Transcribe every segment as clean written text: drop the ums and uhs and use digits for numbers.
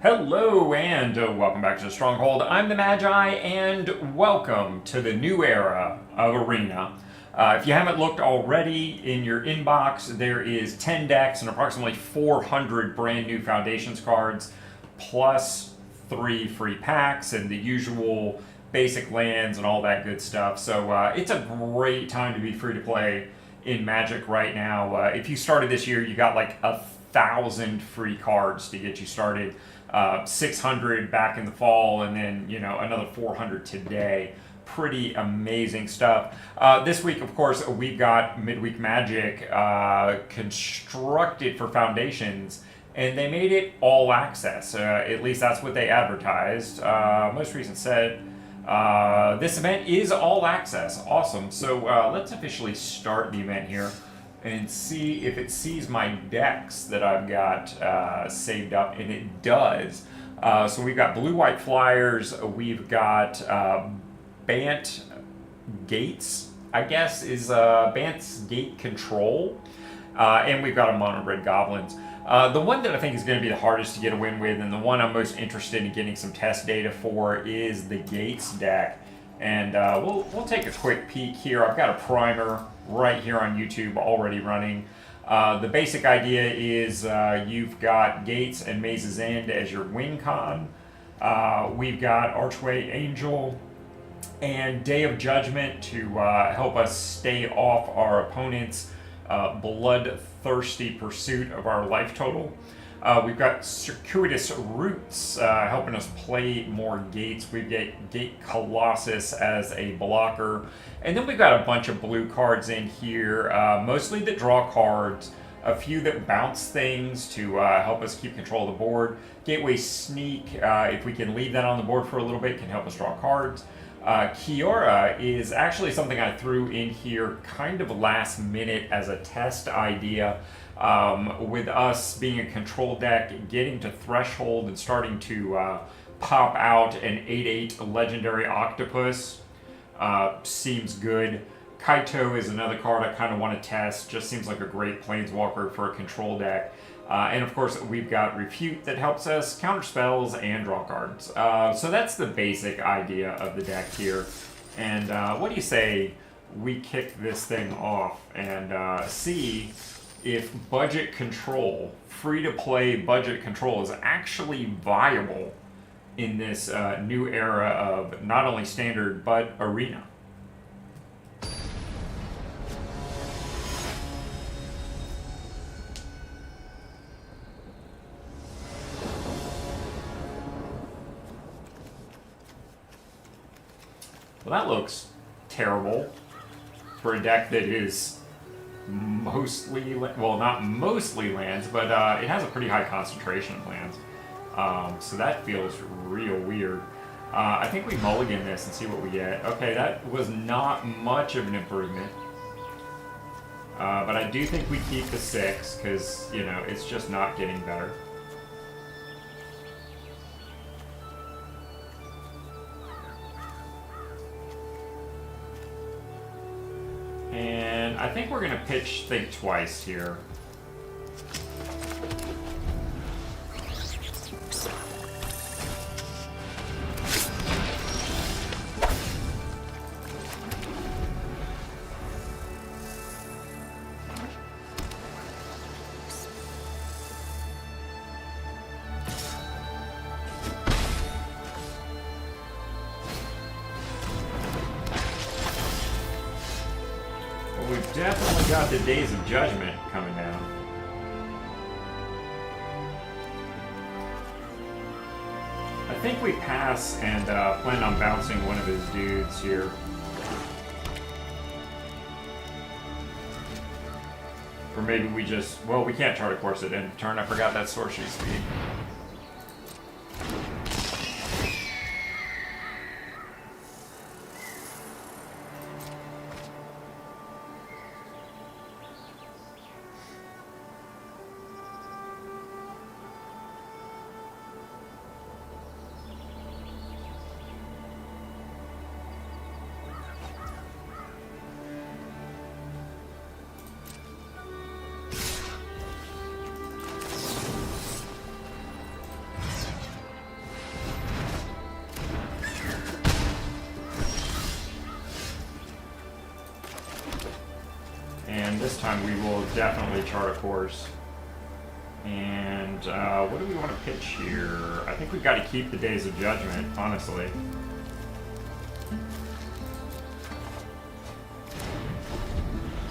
Hello and welcome back to the Stronghold. I'm the Magi and welcome to the new era of Arena. If you haven't looked already in your inbox, there is 10 decks and approximately 400 brand new Foundations cards, plus 3 free packs and the usual basic lands and all that good stuff. So it's a great time to be free to play in Magic right now. If you started this year, you got like 1,000 free cards to get you started. 600 back in the fall, and then another 400 today. Pretty amazing stuff. This week, of course, we've got MidWeek Magic constructed for Foundations, and they made it all access. At least that's what they advertised. Most recent said this event is all access. Awesome. So let's officially start the event here and see if it sees my decks that I've got saved up, and it does. So we've got blue-white flyers, we've got Bant Gates, I guess, is Bant's Gate Control, and we've got a mono-red Goblins. The one that I think is going to be the hardest to get a win with, and the one I'm most interested in getting some test data for, is the Gates deck. And we'll take a quick peek here. I've got a primer right here on YouTube already running. The basic idea is you've got Gates and Maze's End as your win con. We've got Archway Angel and Day of Judgment to help us stay off our opponent's bloodthirsty pursuit of our life total. We've got Circuitous Roots helping us play more Gates. We've got Gate Colossus as a blocker. And then we've got a bunch of blue cards in here, mostly that draw cards, a few that bounce things to help us keep control of the board. Gateway Sneak, if we can leave that on the board for a little bit, can help us draw cards. Kiora is actually something I threw in here kind of last minute as a test idea. With us being a control deck, getting to Threshold and starting to pop out an 8/8 Legendary Octopus seems good. Kaito is another card I kind of want to test, just seems like a great Planeswalker for a control deck. And of course we've got Refute that helps us counter spells and draw cards. So that's the basic idea of the deck here. And what do you say we kick this thing off and see if budget control, free-to-play budget control, is actually viable in this new era of not only Standard, but Arena. Well, that looks terrible for a deck that is mostly, well, not mostly lands, but it has a pretty high concentration of lands. So that feels real weird. I think we mulligan this and see what we get. Okay, that was not much of an improvement. But I do think we keep the 6, because, it's just not getting better. And I think we're going to pitch Think Twice here. We've definitely got the Days of Judgment coming down. I think we pass and plan on bouncing one of his dudes here. Or maybe we just, well, we can't chart a course at end of turn. I forgot that sorcery speed. this time we will definitely chart a course. And what do we want to pitch here? I think we've got to keep the Days of Judgment, honestly.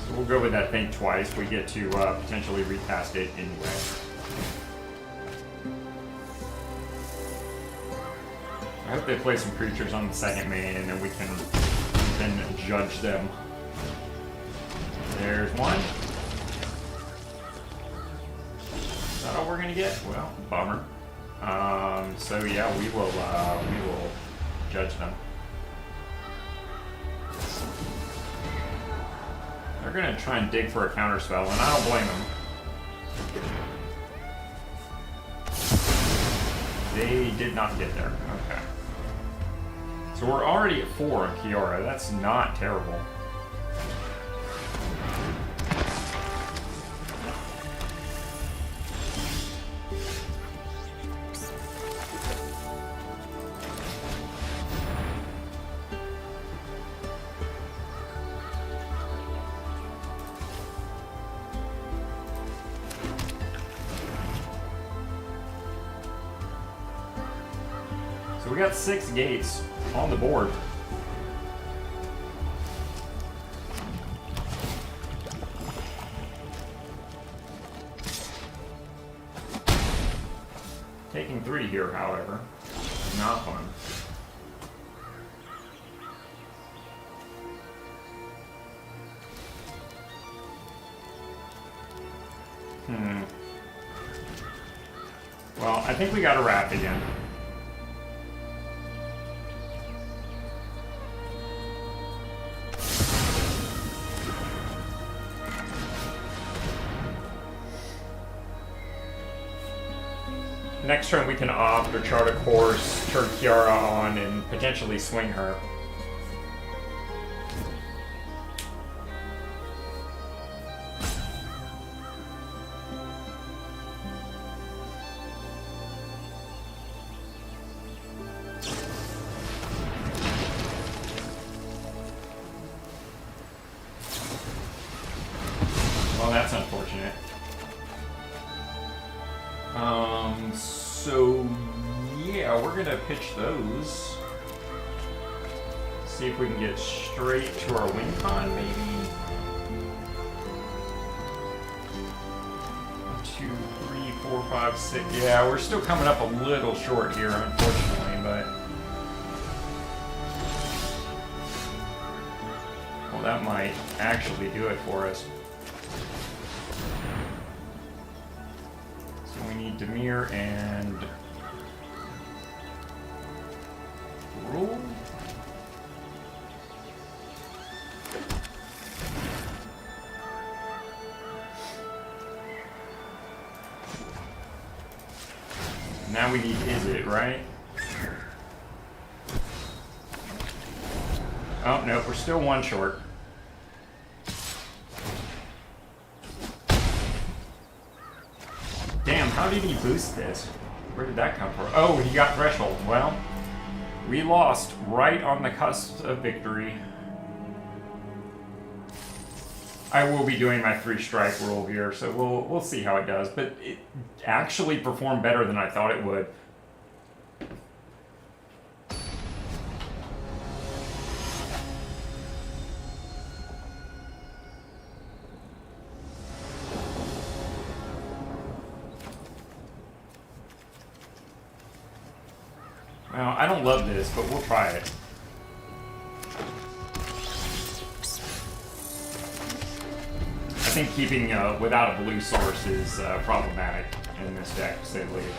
So we'll go with that think twice. We get to potentially recast it anyway. I hope they play some creatures on the second main and then we can then judge them. There's one. Is that all we're gonna get? Well, bummer. So yeah, we will judge them. They're gonna try and dig for a counterspell, and I don't blame them. They did not get there. Okay. So we're already at 4 on Kiara. That's not terrible. So we got 6 gates on the board. Taking 3 here, however, is not fun. Well, I think we got a wrap again. Next turn we can opt or chart a course, turn Kiara on, and potentially swing her. Well, that's unfortunate. So yeah, we're gonna pitch those. See if we can get straight to our win con, maybe. 1, 2, 3, 4, 5, 6. Yeah, we're still coming up a little short here, unfortunately, but well, that might actually do it for us. Demir and Rule. Now we need Is It, right? Oh, no, we're still 1 short. Damn, how did he boost this? Where did that come from? Oh, he got Threshold. Well, we lost right on the cusp of victory. I will be doing my 3-strike rule here, so we'll see how it does. But it actually performed better than I thought it would. Well, I don't love this, but we'll try it. I think keeping without a blue source is problematic in this deck, to say the least.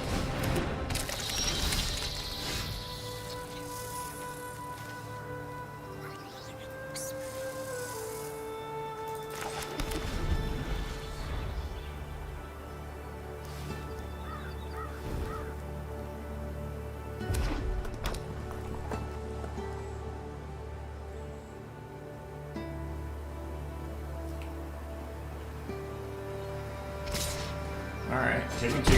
Alright, taking 2.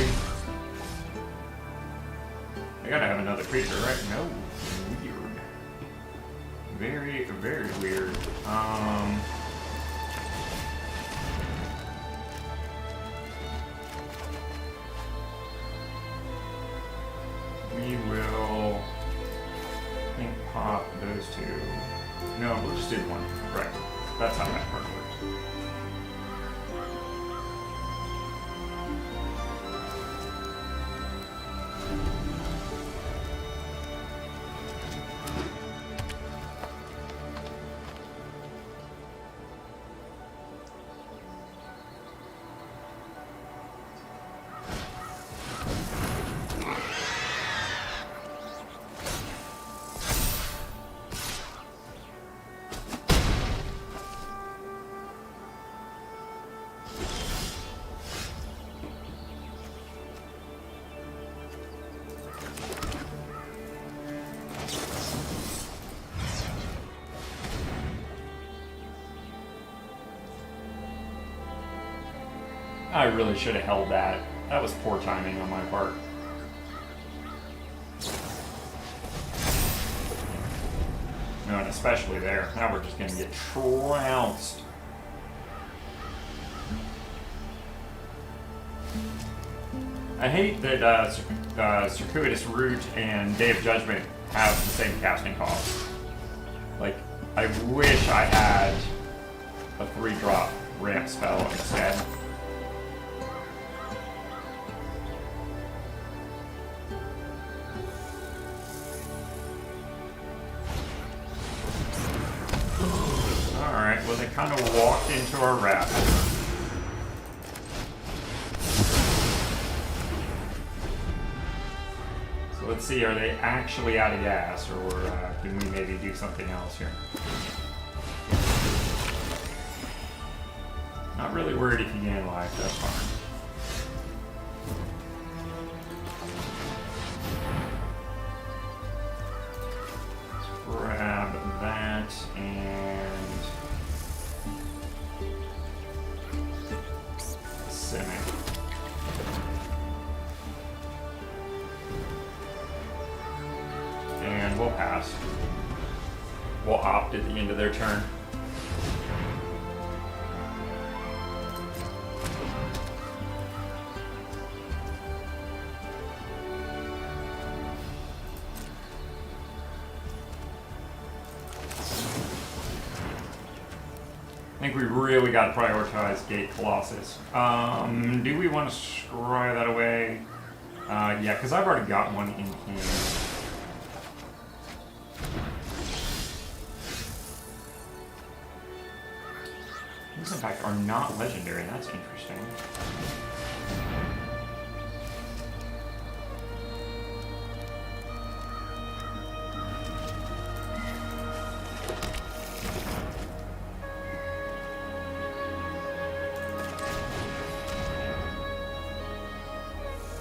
I gotta have another creature, right? No. Weird. Very, very weird. We will, I think, pop those two. No, we'll just do one. Right. That's how that part works. I really should have held that. That was poor timing on my part. No, and especially there. Now we're just going to get trounced. I hate that Circuitous Root and Day of Judgment have the same casting cost. Like, I wish I had a 3-drop ramp spell instead. Alright, well they kind of walked into our raptor. So let's see, are they actually out of gas, or can we maybe do something else here? Not really worried if you gain life, that's fine. Grab that and Simic. And we'll pass. We'll opt at the end of their turn. I think we really got to prioritize Gate Colossus. Do we want to scry that away? Yeah, because I've already got one in hand. These, in fact, are not legendary. That's interesting.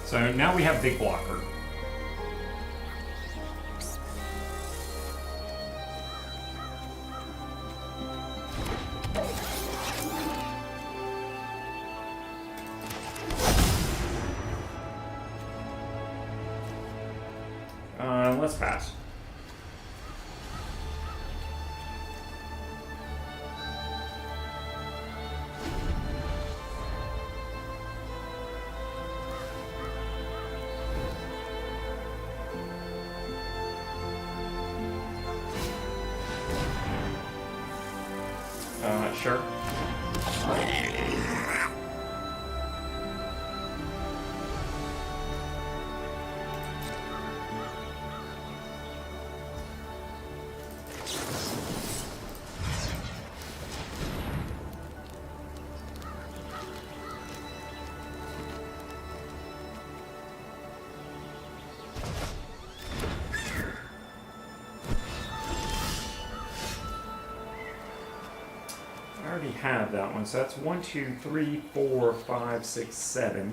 So now we have Big Blocker. Let's pass. Sure. Have that one, so that's 1, 2, 3, 4, 5, 6, 7.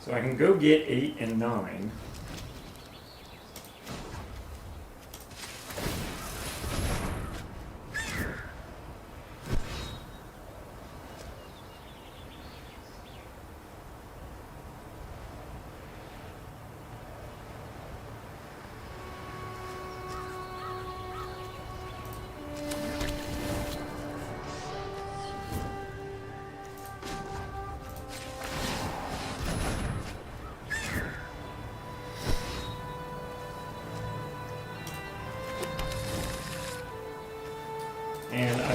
So I can go get 8 and 9.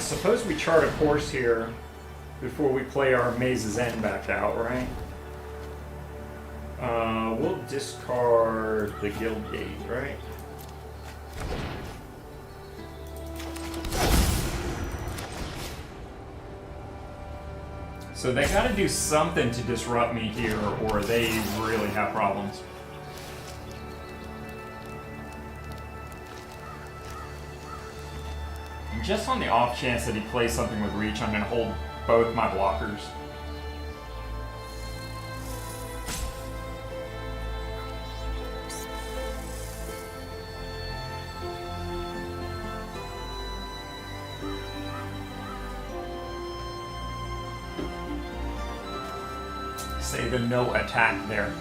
suppose we chart a course here before we play our Maze's End back out, right? We'll discard the Guild Gate, right? So they gotta do something to disrupt me here, or they really have problems. Just on the off chance that he plays something with reach, I'm gonna hold both my blockers. Say the no attack there.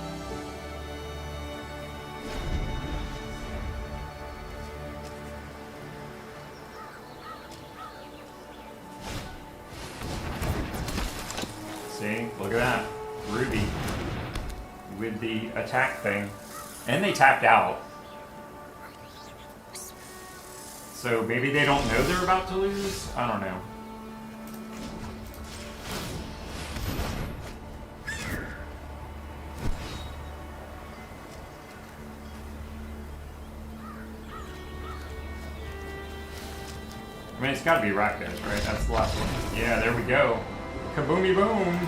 See, look at that. Ruby with the attack thing. And they tapped out. So maybe they don't know they're about to lose? I don't know. I mean, it's got to be Rakdos, right? That's the last one. Yeah, there we go. Kaboomy boom!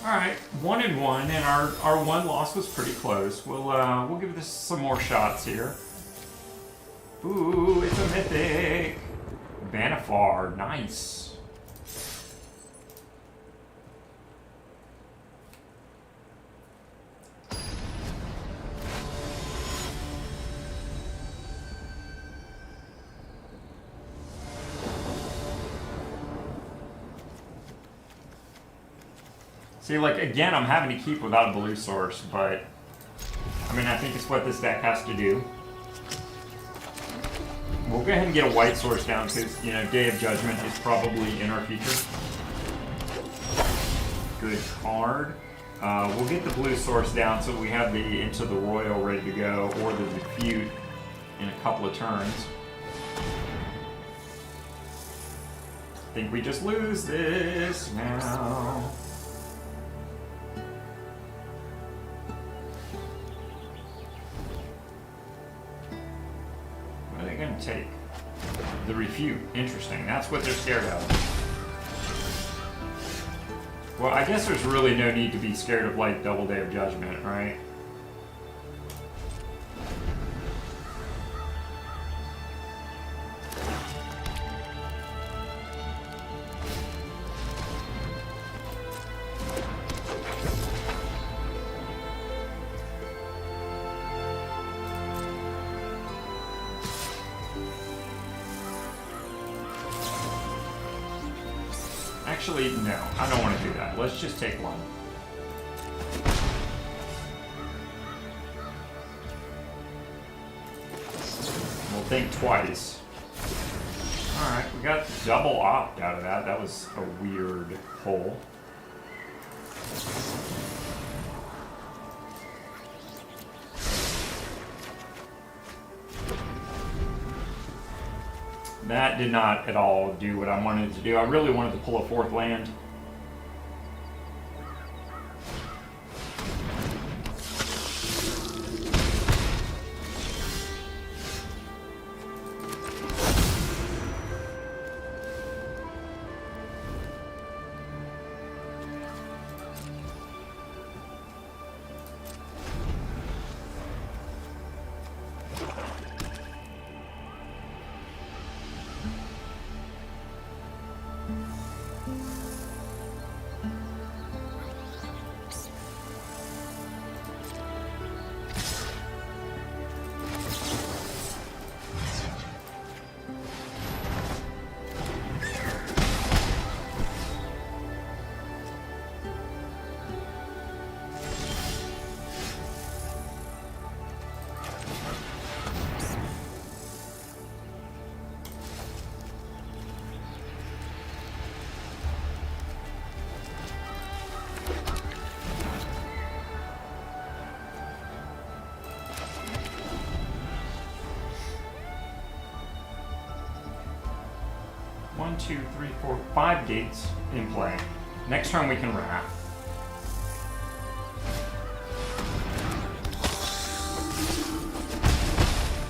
Alright, 1-1, and our one loss was pretty close. We'll give this some more shots here. Ooh, it's a mythic! Banifar, nice. See, like, again, I'm having to keep without a blue source, but, I mean, I think it's what this deck has to do. We'll go ahead and get a white source down, because, you know, Day of Judgment is probably in our future. Good card. We'll get the blue source down so we have the Into the Royal ready to go, or the Refute in a couple of turns. I think we just lose this now. Going to take the Refute. Interesting. That's what they're scared of. Well, I guess there's really no need to be scared of, like, double Day of Judgment, right? Actually, no, I don't want to do that. Let's just take one. We'll think twice. Alright, we got double opt out of that. That was a weird pull. That did not at all do what I wanted to do. I really wanted to pull a fourth land. 1, 2, 3, 4, 5 gates in play. Next turn we can wrap.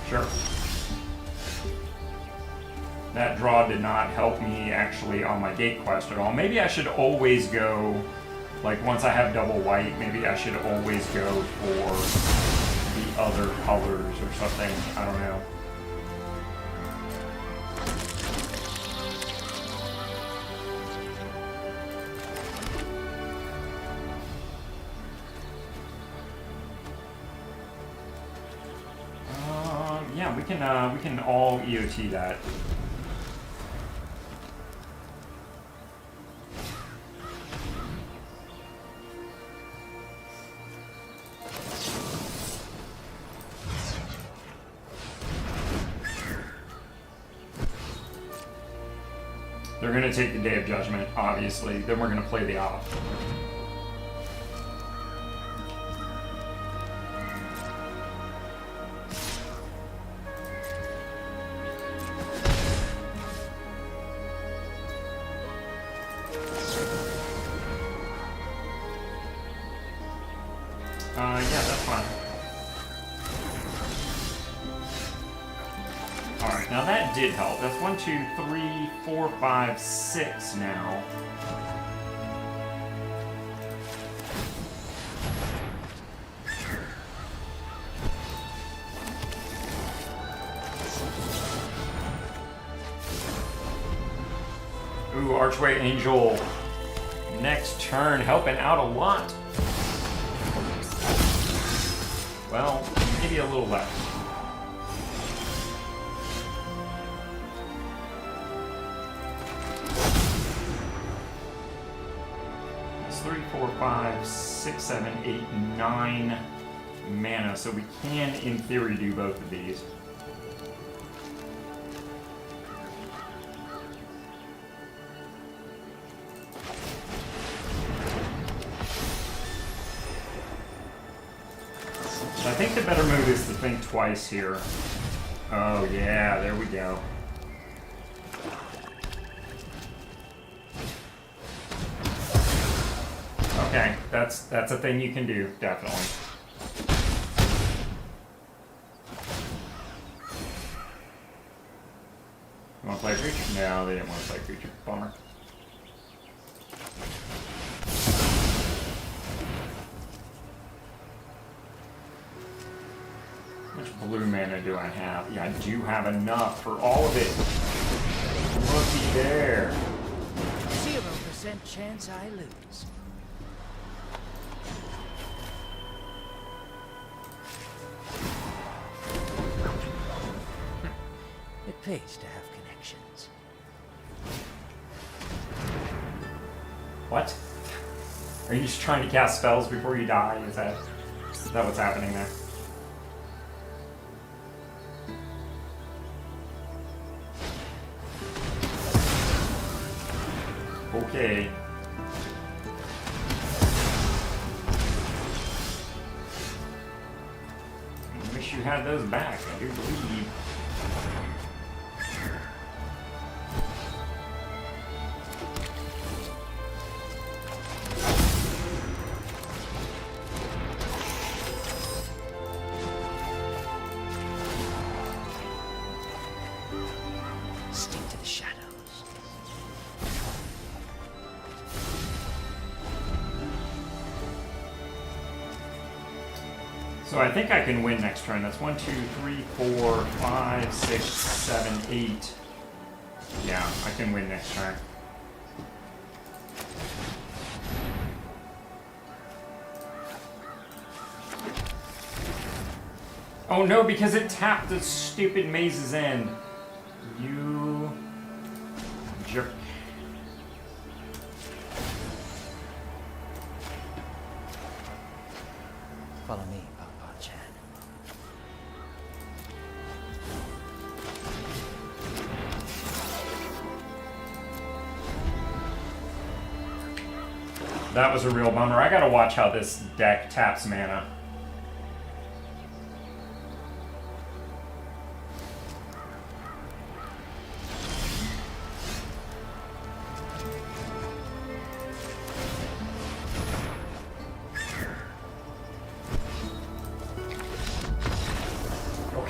Sure. That draw did not help me actually on my gate quest at all. Maybe I should always go, like once I have double white, maybe I should always go for the other colors or something. I don't know. Yeah, we can all EOT that. They're going to take the Day of Judgment, obviously. Then we're going to play the off. Yeah, that's fine. Alright, now that did help. That's 1, 2, 3, 4, 5, 6 now. Ooh, Archway Angel. Next turn, helping out a lot. Well, maybe a little less. It's 3, 4, 5, 6, 7, 8, 9 mana, so we can, in theory, do both of these. I think the better move is to think twice here. Oh yeah, there we go. Okay, that's a thing you can do, definitely. You want to play a creature? No, they didn't want to play a creature. Bummer. Blue mana do I have? Yeah, I do have enough for all of it. Looky there. 0% chance I lose. It pays to have connections. What? Are you just trying to cast spells before you die? Is that what's happening there? Okay. I wish you had those back, I do believe. Stick to the shadows. So I think I can win next turn. That's 1, 2, 3, 4, 5, 6, 7, 8. Yeah, I can win next turn. Oh no, because it tapped the stupid Maze's End. You jerk. Follow me, Papa-chan. That was a real bummer. I gotta watch how this deck taps mana.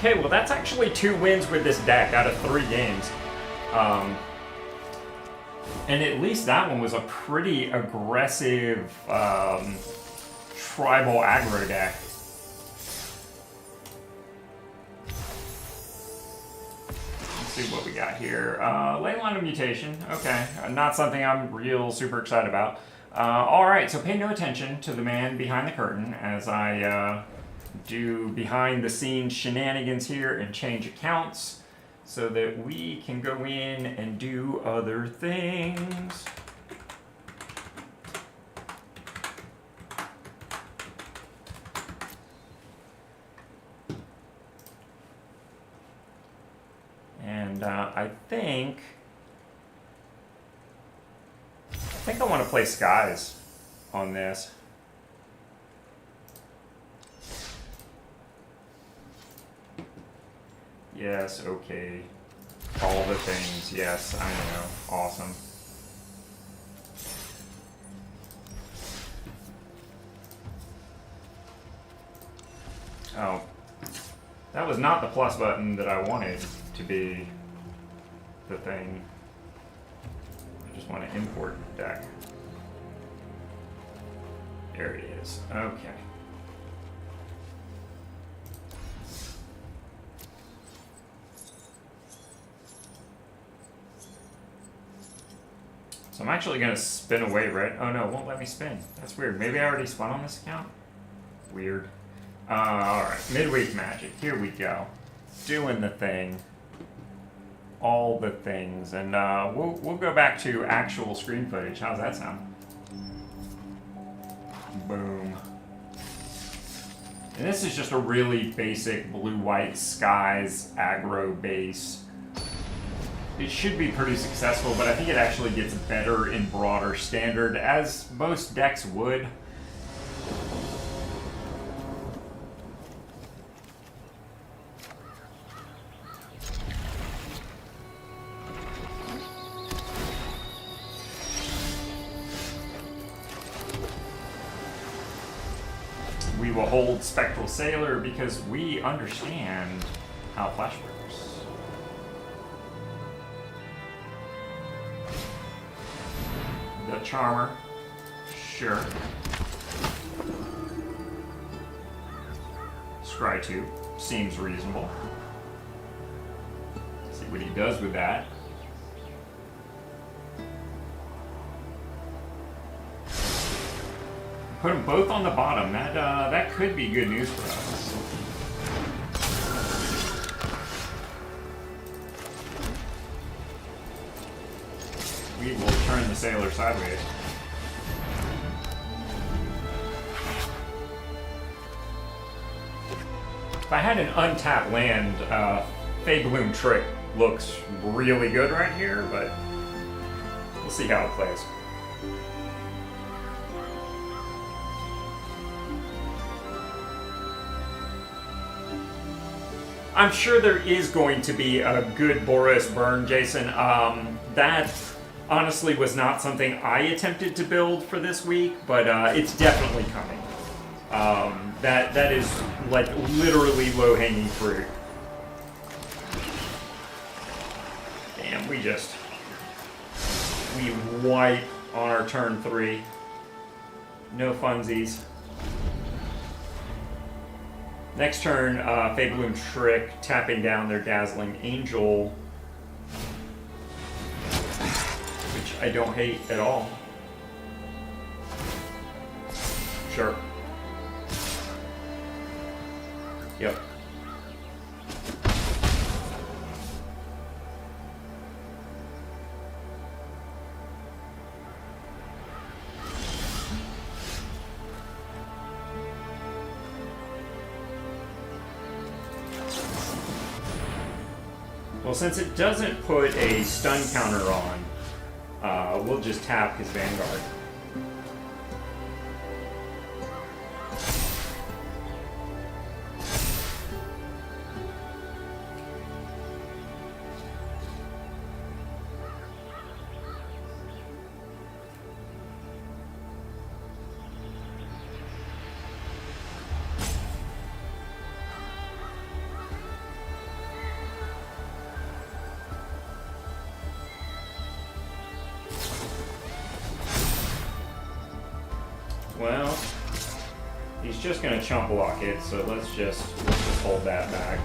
Okay, well that's actually 2 wins with this deck out of 3 games. And at least that one was a pretty aggressive tribal aggro deck. Let's see what we got here. Ley Line of Mutation. Okay, not something I'm real super excited about. Alright, so pay no attention to the man behind the curtain as I do behind the scenes shenanigans here and change accounts so that we can go in and do other things. And I think I want to play Skies on this. Yes, okay. All the things, yes, I know. Awesome. Oh. That was not the plus button that I wanted to be the thing. I just want to import deck. There it is. Okay. So I'm actually going to spin away, right? Oh no, it won't let me spin. That's weird. Maybe I already spun on this account? Weird. Alright, midweek magic. Here we go. Doing the thing. All the things. And we'll go back to actual screen footage. How's that sound? Boom. And this is just a really basic blue-white skies aggro base. It should be pretty successful, but I think it actually gets better in broader standard, as most decks would. We will hold Spectral Sailor because we understand how Flash works. The Charmer, sure. Scry 2 seems reasonable. See what he does with that. Put them both on the bottom. That could be good news for us. We will turn the Sailor sideways. If I had an untapped land, Fabloom Trick looks really good right here, but we'll see how it plays. I'm sure there is going to be a good Boros burn, Jason. That honestly was not something I attempted to build for this week, but it's definitely coming. That is like literally low-hanging fruit. Damn, we wipe on our turn 3. No funsies. Next turn, Fabloom Trick tapping down their Dazzling Angel, which I don't hate at all. Sure. Yep. Well, since it doesn't put a stun counter on, we'll just tap his Vanguard. Well, he's just gonna chump block it, so let's just hold that back.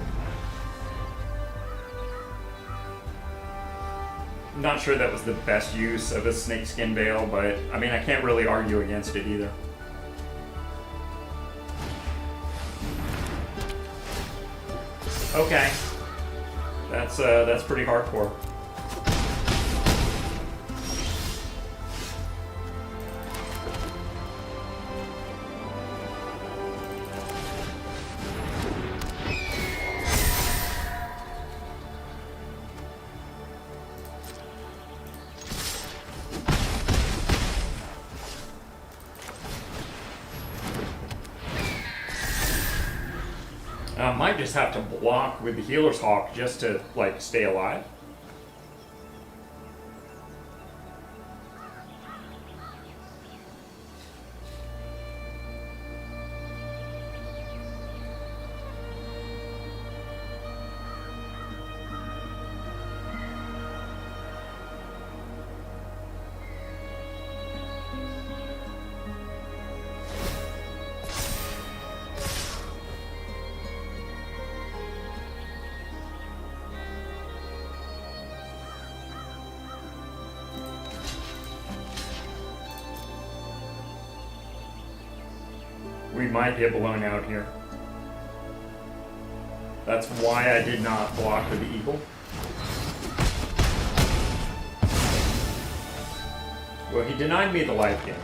I'm not sure that was the best use of a snakeskin veil, but I mean I can't really argue against it either. Okay, that's pretty hardcore. Might just have to block with the Healer's Hawk just to, like, stay alive. We might get blown out here. That's why I did not block with the Eagle. Well, he denied me the life gain.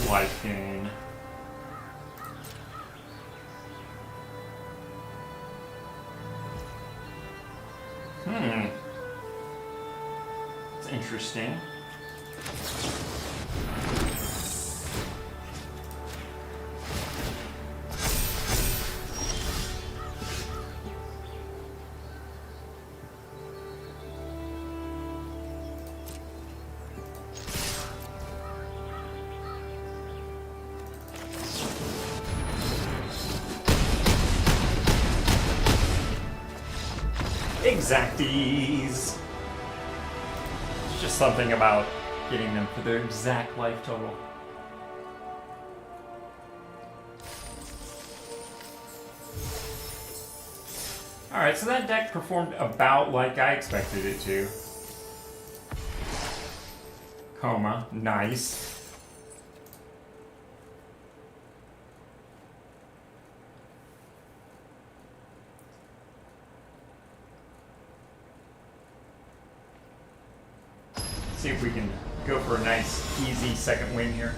Life gain. It's interesting. Exacties. It's just something about getting them for their exact life total. Alright, so that deck performed about like I expected it to. Coma, nice. See if we can go for a nice, easy second win here.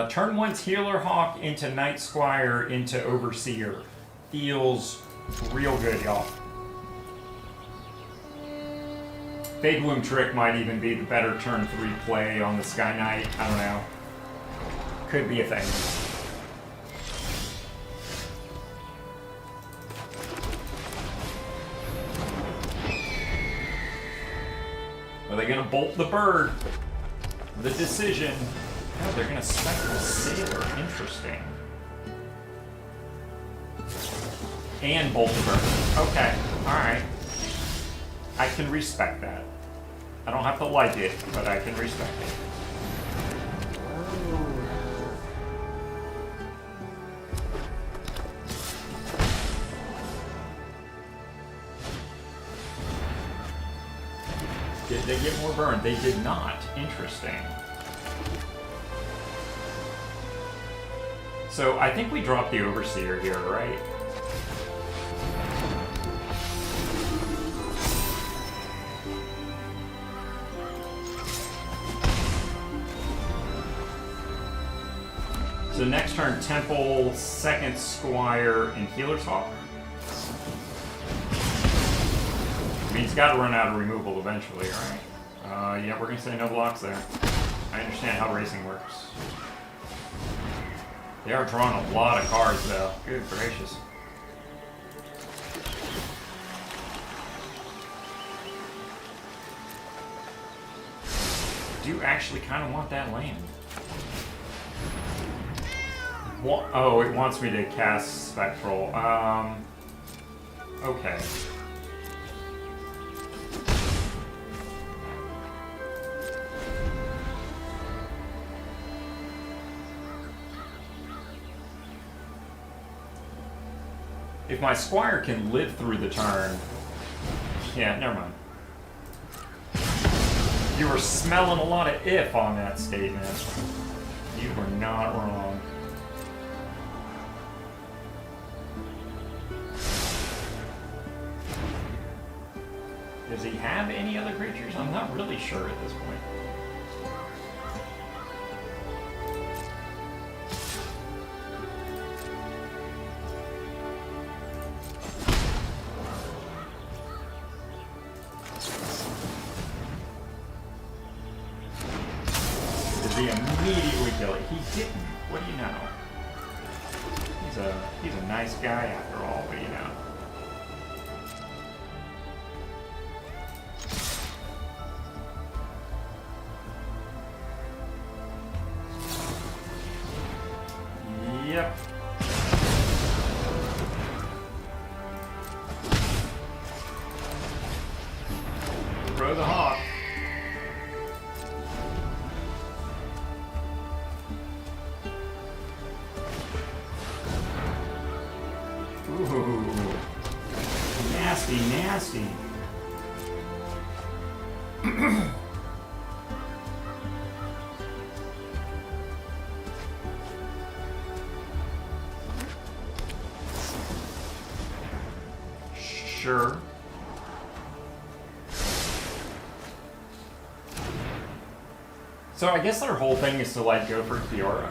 Turn one's Healer Hawk into Night Squire into Overseer. Feels real good, y'all. Fade Bloom Trick might even be the better turn 3 play on the Sky Knight. I don't know. Could be a thing. Are they gonna bolt the bird? The decision. Oh, they're gonna spec the sailor. Interesting. And Bolt of Burn. Okay, alright. I can respect that. I don't have to like it, but I can respect it. Did they get more burn? They did not. Interesting. So I think we dropped the Overseer here, right? So next turn, Temple, second Squire, and Healer's Hawk. I mean, he's got to run out of removal eventually, right? Yeah, we're going to say no blocks there. I understand how racing works. They are drawing a lot of cards, though. Good gracious. I do actually kind of want that land. Oh, it wants me to cast Spectral. Okay. If my Squire can live through the turn... Yeah, never mind. You were smelling a lot of if on that statement. You were not wrong. Does he have any other creatures? I'm not really sure at this point. Does he immediately kill it? He didn't. What do you know? He's a nice guy after all, what do you know? Yep. Throw the hawk. Ooh. Nasty, nasty. Sure. So I guess their whole thing is to like go for Fiora.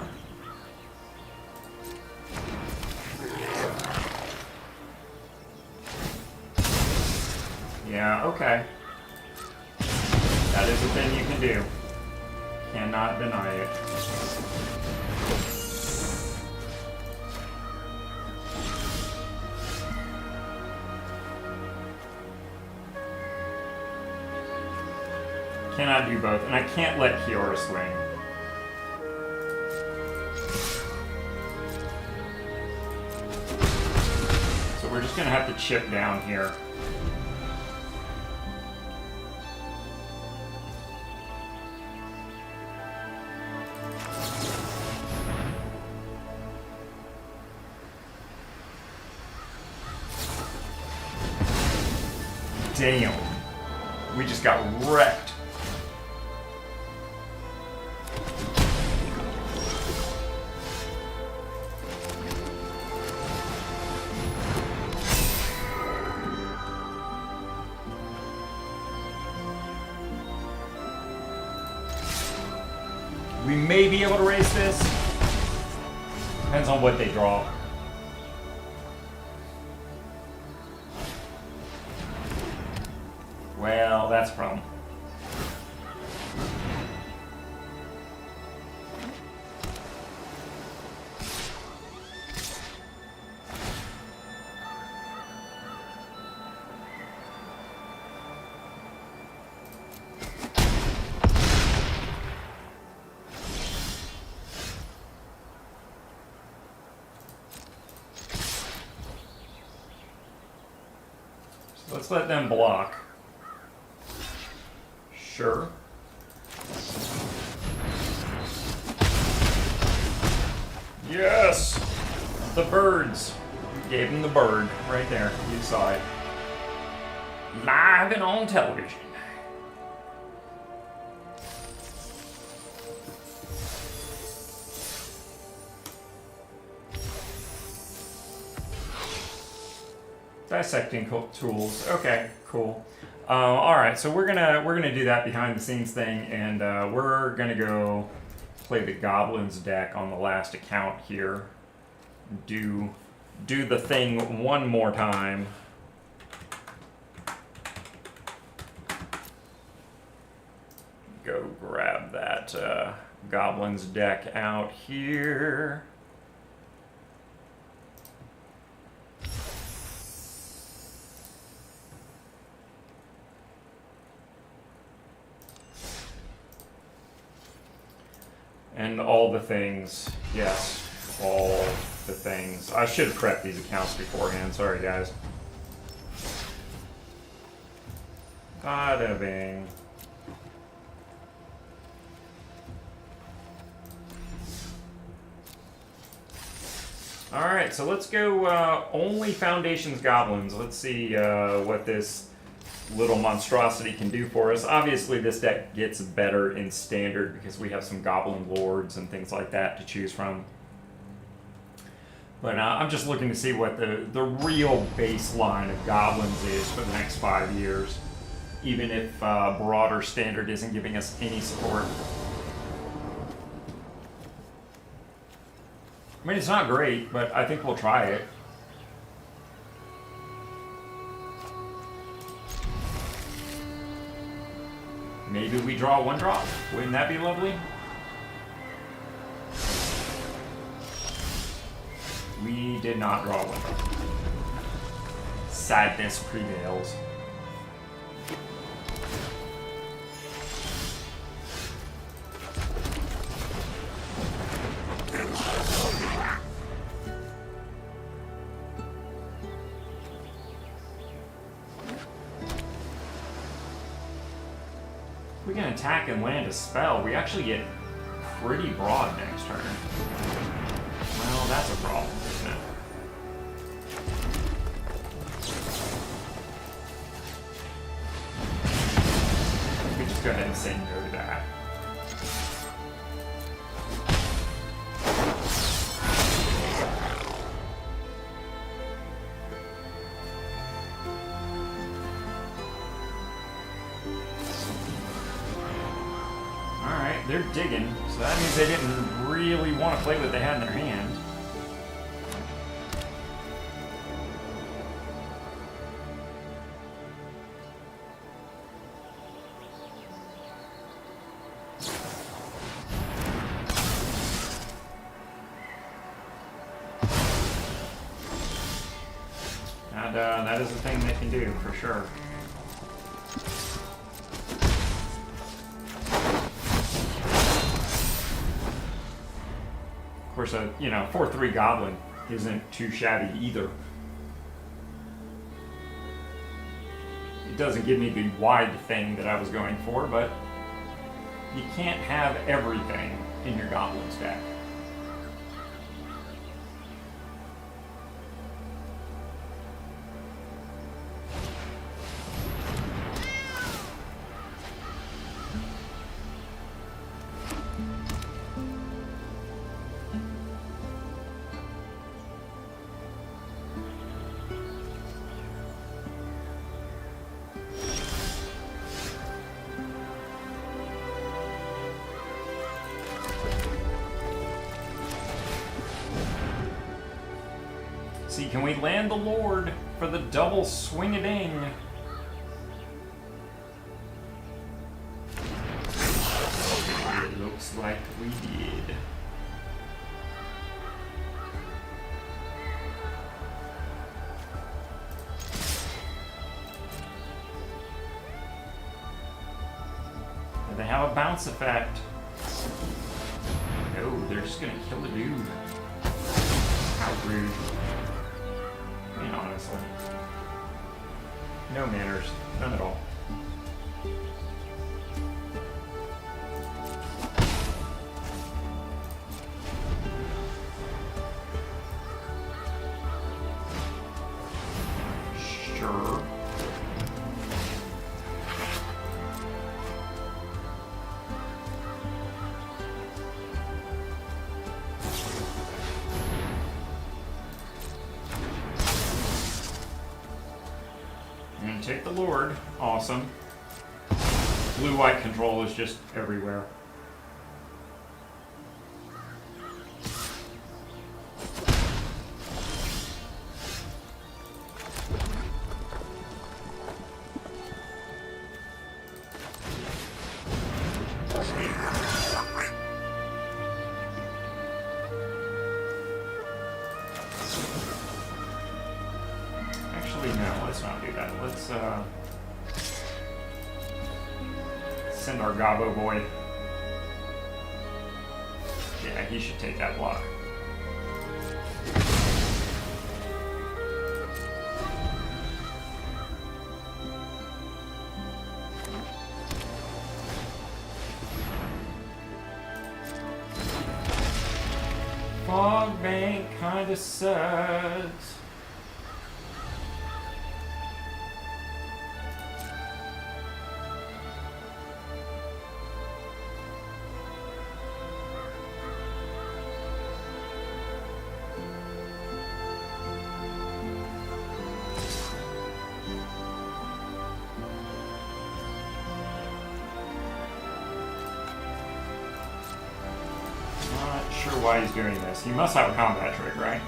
Yeah, okay. That is a thing you can do. Cannot deny it. Cannot do both, and I can't let Kiora swing. So we're just gonna have to chip down here. Damn. We just got wrecked. We may be able to race this. Depends on what they draw. Well, that's a problem. Let's let them block. Sure. Yes! The birds. Gave him the bird right there. You saw it. Live and on television. Dissecting tools. Okay, cool. All right, so we're gonna do that behind the scenes thing, and we're gonna go play the Goblins deck on the last account here. Do the thing one more time. Go grab that Goblins deck out here. And all the things, yes, all the things. I should have prepped these accounts beforehand, sorry guys. Bada bing. Alright, so let's go only Foundations Goblins. Let's see what this little monstrosity can do for us. Obviously this deck gets better in Standard because we have some Goblin Lords and things like that to choose from. But I'm just looking to see what the real baseline of Goblins is for the next 5 years. Even if broader Standard isn't giving us any support. I mean, it's not great, but I think we'll try it. Maybe we draw one drop. Wouldn't that be lovely? We did not draw one drop. Sadness prevails. We can attack and land a spell. We actually get pretty broad next turn. Well, that's a problem, isn't it? We just go ahead and say no to that. They're digging, so that means they didn't really want to play what they had in their hand. And that is the thing they can do, for sure. Of course, a 4/3 Goblin isn't too shabby either. It doesn't give me the wide thing that I was going for, but you can't have everything in your Goblins deck. See, can we land the Lord for the double swing-a-ding? It looks like we did. And they have a bounce effect. No, they're just gonna kill the dude. How rude. I mean, honestly. No manners. None at all. Sure. And take the Lord. Awesome. Blue-white control is just everywhere. Actually, no, let's not do that. Let's send our Gobbo boy. Yeah, he should take that block. Fog bank kinda sucks. Not sure why he's doing this. He must have a combat trick, right?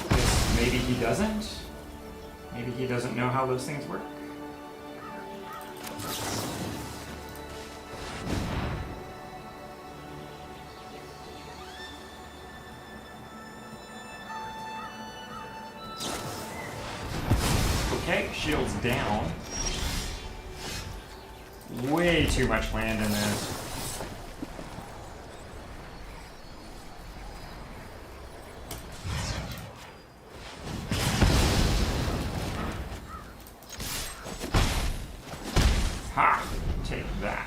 Guess maybe he doesn't? Maybe he doesn't know how those things work? Okay, shields down. Way too much land in this. Ha! Take that.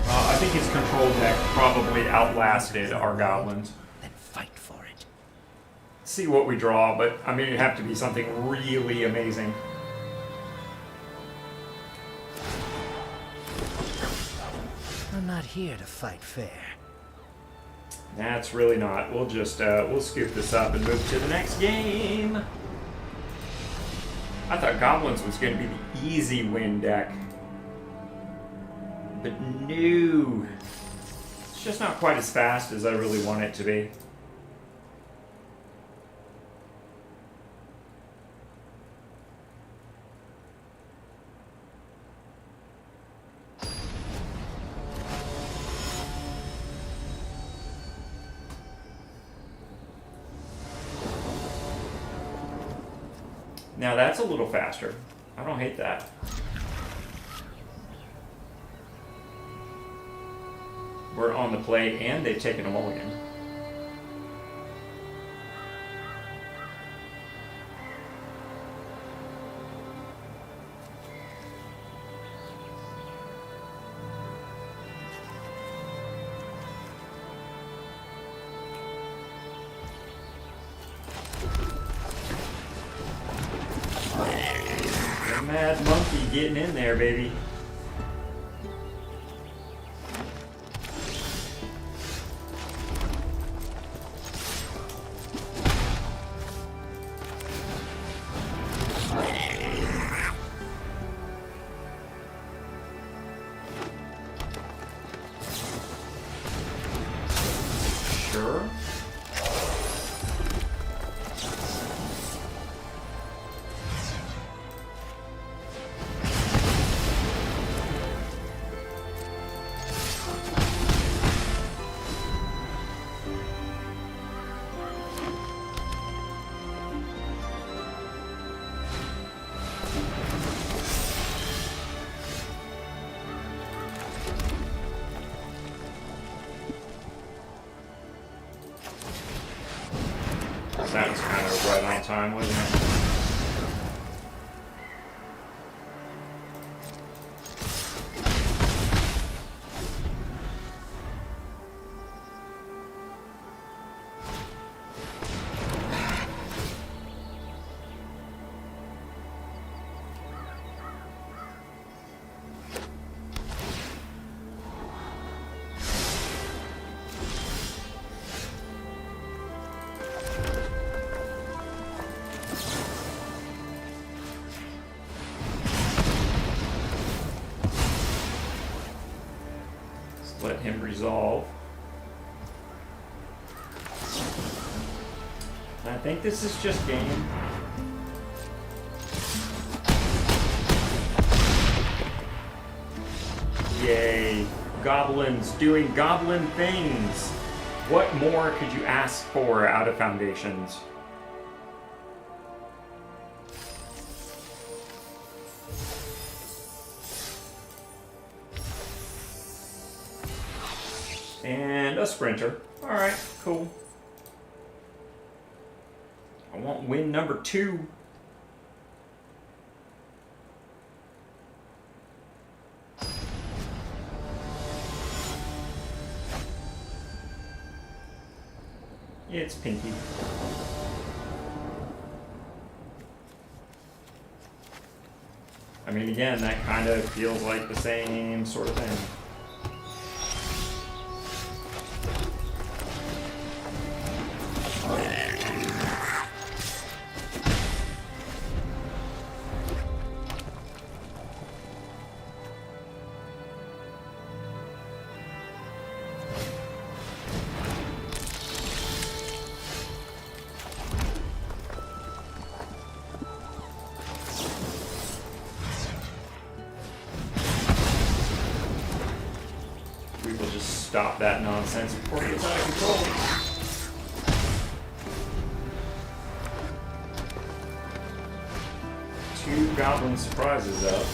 I think his control deck probably outlasted our goblins. Then fight for it. See what we draw, but I mean, it'd have to be something really amazing. I'm not here to fight fair. That's really not. We'll just, we'll scoop this up and move to the next game. I thought Goblins was going to be the easy win deck. But no. It's just not quite as fast as I really want it to be. Now that's a little faster. I don't hate that. We're on the play and they've taken a mulligan. The mad monkey getting in there, baby. Sure. That was kind of right on time, wasn't it? Let him resolve. I think this is just game. Yay. Goblins doing goblin things. What more could you ask for out of Foundations? And a sprinter. Alright, cool. I want win number 2. It's Pinky. I mean, again, that kind of feels like the same sort of thing. Stop that nonsense before it gets out of control. Two goblin surprises up.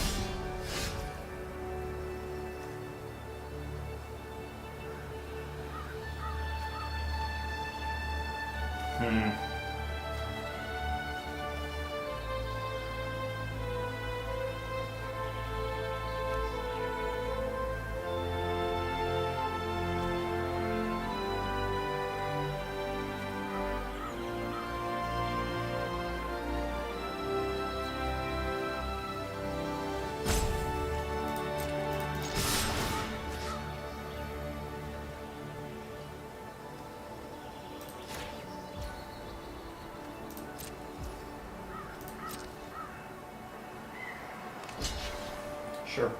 Sure.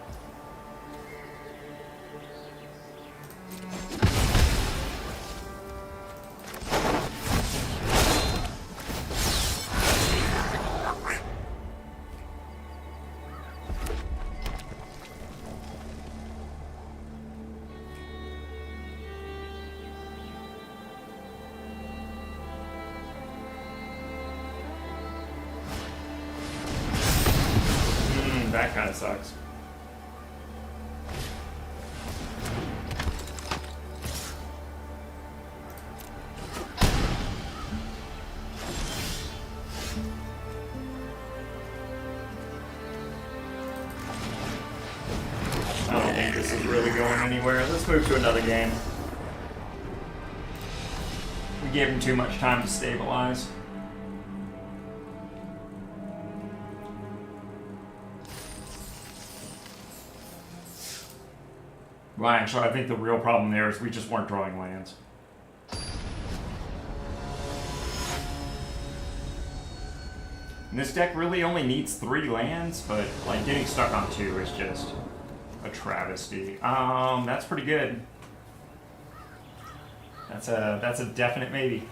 That kind of sucks. I don't think this is really going anywhere. Let's move to another game. We gave him too much time to stabilize. Well, actually, I think the real problem there is we just weren't drawing lands. And this deck really only needs 3 lands, but like getting stuck on 2 is just a travesty. That's pretty good. That's a definite maybe.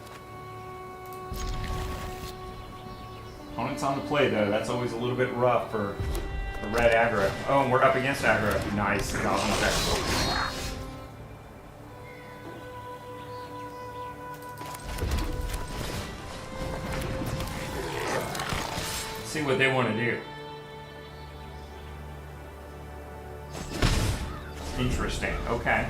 Opponent's on the play though. That's always a little bit rough for the red aggro. Oh, and we're up against aggro. Nice. Goblin effect. See what they want to do. Interesting. Okay.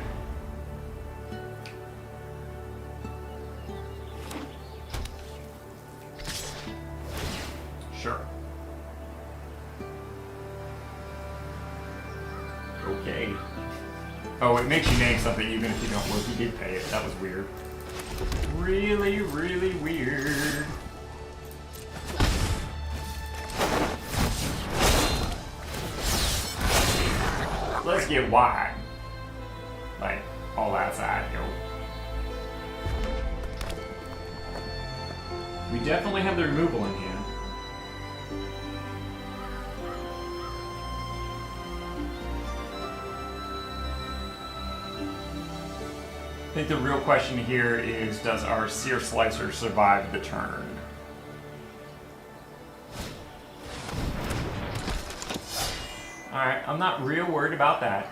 Oh, it makes you name something even if you don't look. You did pay it. That was weird. Really, really weird. Let's get wide. Like, all outside, yo. We definitely have the removal in hand. I think the real question here is, does our Sear Slicer survive the turn? Alright, I'm not real worried about that.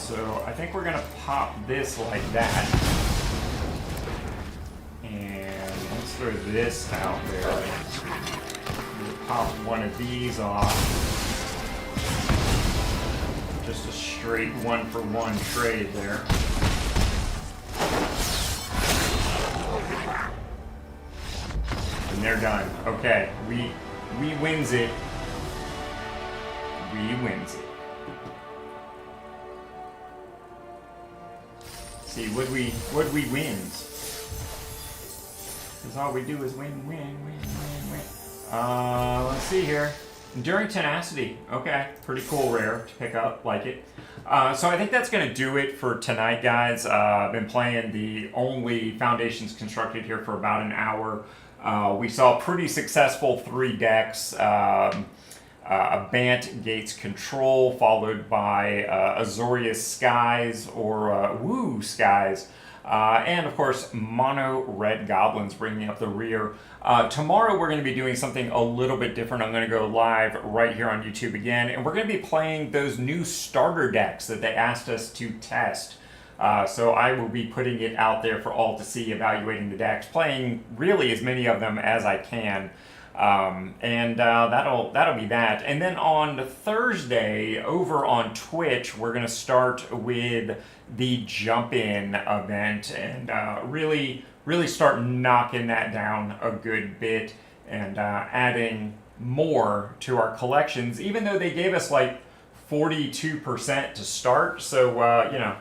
So I think we're gonna pop this like that. And let's throw this out there. We'll pop one of these off. Just a straight one-for-one trade there. And they're done. Okay, we wins it. We wins it. See, would we wins? Because all we do is win. Let's see here. Enduring Tenacity. Okay, pretty cool rare to pick up. Like it. So I think that's going to do it for tonight, guys. I've been playing the only Foundations constructed here for about an hour. We saw pretty successful 3 decks. A Bant Gates Control, followed by Azorius Skies or Woo Skies. And of course, mono red goblins bringing up the rear. Tomorrow we're going to be doing something a little bit different. I'm going to go live right here on YouTube again, and we're going to be playing those new starter decks that they asked us to test. So I will be putting it out there for all to see, evaluating the decks, playing really as many of them as I can. That'll be that. And then on Thursday over on Twitch, we're gonna start with the jump-in event and really start knocking that down a good bit and adding more to our collections, even though they gave us like 42% to start. So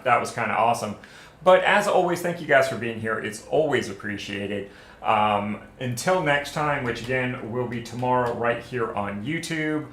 that was kind of awesome. But as always, thank you guys for being here. It's always appreciated. Until next time, which again will be tomorrow right here on YouTube.